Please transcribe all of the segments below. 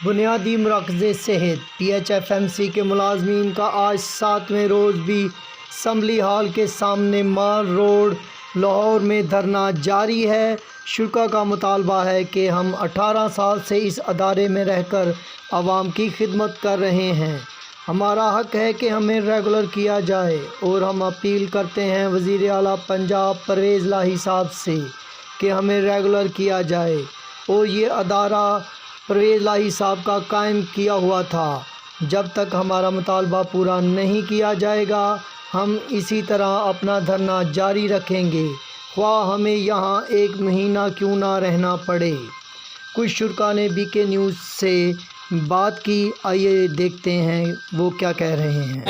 بنیادی مراکز صحت P H F M C کے ملازمین کا آج 7ویں روز بھی اسمبلی ہال کے سامنے مال روڈ لاہور میں دھرنا جاری ہے۔ شرکاء کا مطالبہ ہے کہ ہم 18 سال سے اس ادارے میں رہ کر عوام کی خدمت کر رہے ہیں، ہمارا حق ہے کہ ہمیں ریگولر کیا جائے، اور ہم اپیل کرتے ہیں وزیر اعلیٰ پنجاب پرویز الہی صاحب سے کہ ہمیں ریگولر کیا جائے۔ اور یہ ادارہ پرویز الہی صاحب کا قائم کیا ہوا تھا، جب تک ہمارا مطالبہ پورا نہیں کیا جائے گا ہم اسی طرح اپنا دھرنا جاری رکھیں گے، خواہ ہمیں یہاں 1 مہینہ کیوں نہ رہنا پڑے۔ کچھ شرکاء نے بی کے نیوز سے بات کی، آئیے دیکھتے ہیں وہ کیا کہہ رہے ہیں۔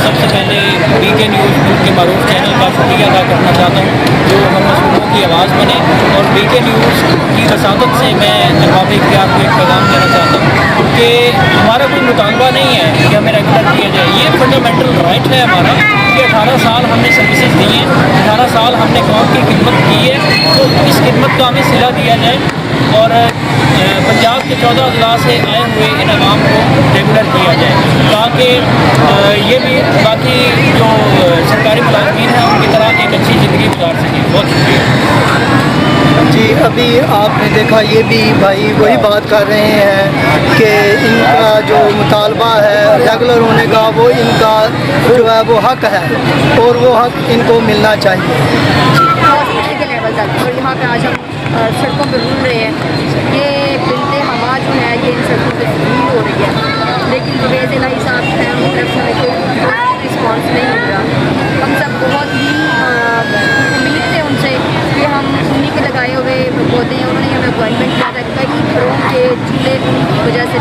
سب سے پہلے بی کے نیوز ملک کے معروف چینل کا شکریہ ادا کرنا چاہتا ہوں جو ہم مظلوموں کی آواز بنے، اور بی کے نیوز کی رسالت سے میں ارباب اختیار کو ایک پیغام دینا چاہتا ہوں کہ ہمارا کوئی مطالبہ نہیں ہے کہ ہمیں ریگولر کیا جائے، یہ فنڈامنٹل رائٹ ہے ہمارا کہ 18 سال ہم نے سروسز دی ہیں، 18 سال ہم نے قوم کی خدمت کی ہے، تو اس خدمت کا ہمیں صلہ دیا جائے اور پنجاب کے 14 اضلاع سے آئے ہوئے ان عوام کو ریگولر کیا جائے تاکہ یہ بھی باقی جو سرکاری ملازمین ہیں ان کی طرح ایک اچھی زندگی گزار سکیں۔ بہت شکریہ جی، ابھی آپ نے دیکھا یہ بھی بھائی وہی بات کر رہے ہیں کہ ان کا جو مطالبہ ہے ریگولر ہونے کا، وہ ان کا جو ہے وہ حق ہے اور وہ حق ان کو ملنا چاہیے۔ کے لیول تک، اور یہاں پہ آج ہم سڑکوں پہ گھوم رہے ہیں، یہ بنتے ہوا جو ہے یہ ان سڑکوں پہ تبدیل ہو رہی ہے، لیکن پرویز الہی صاحب جو ہے ان کی طرف سے ہمیں کوئی رسپانس نہیں مل رہا۔ ہم سب بہت ہی امید تھے ان سے کہ ہم انہیں کے لگائے ہوئے پودے ہیں، انہوں نے ہمیں اپوائنٹمنٹ کیا تھا، کئی گھروں کے چولہے ان کی وجہ سے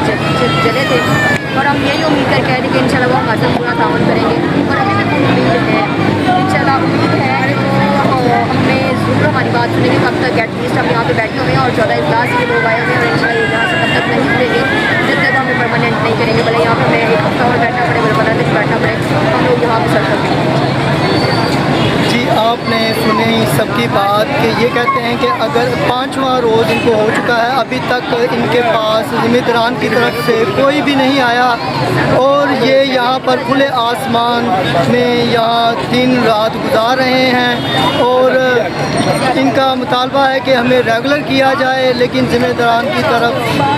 جلے تھے، اور ہم یہی امید کر کہہ رہے کہ انشاءاللہ وہ ہمارے ساتھ پورا تعاون کریں گے، اور ہمیں بھی امید ہے انشاءاللہ امید ہے تو ہمیں ضرور ہماری بات سنیں گے۔ کب تک ایٹ لیسٹ ہم یہاں پہ بیٹھے ہوئے ہیں اور 14 اضلاع کے لوگ آئے ہوئے ہیں، اور انشاءاللہ یہ یہاں سے تب تک نہیں اٹھیں گے جب تک ہمیں پرماننٹ نہیں کریں گے، بھلے یہاں پہ ہمیں ایک ہفتہ اور بیٹھنا پڑے، بھلے 15 دن بیٹھنا پڑے، ہم لوگ یہاں پہ سڑکوں پہ۔ جی، آپ نے سنی سب کی بات کہ یہ کہتے ہیں کہ اگر 5واں روز ان کو ہو چکا ہے، ابھی تک ان کے پاس ذمہ کی طرف سے کوئی بھی نہیں آیا، اور یہ یہاں پر کھلے آسمان میں یہاں دن رات گزار رہے ہیں، اور ان کا مطالبہ ہے کہ ہمیں ریگولر کیا جائے، لیکن ذمہ داران کی طرف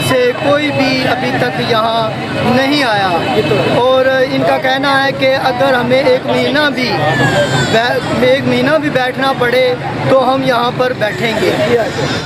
سے کوئی بھی ابھی تک یہاں نہیں آیا، اور ان کا کہنا ہے کہ اگر ہمیں 1 مہینہ بھی بیٹھنا پڑے تو ہم یہاں پر بیٹھیں گے۔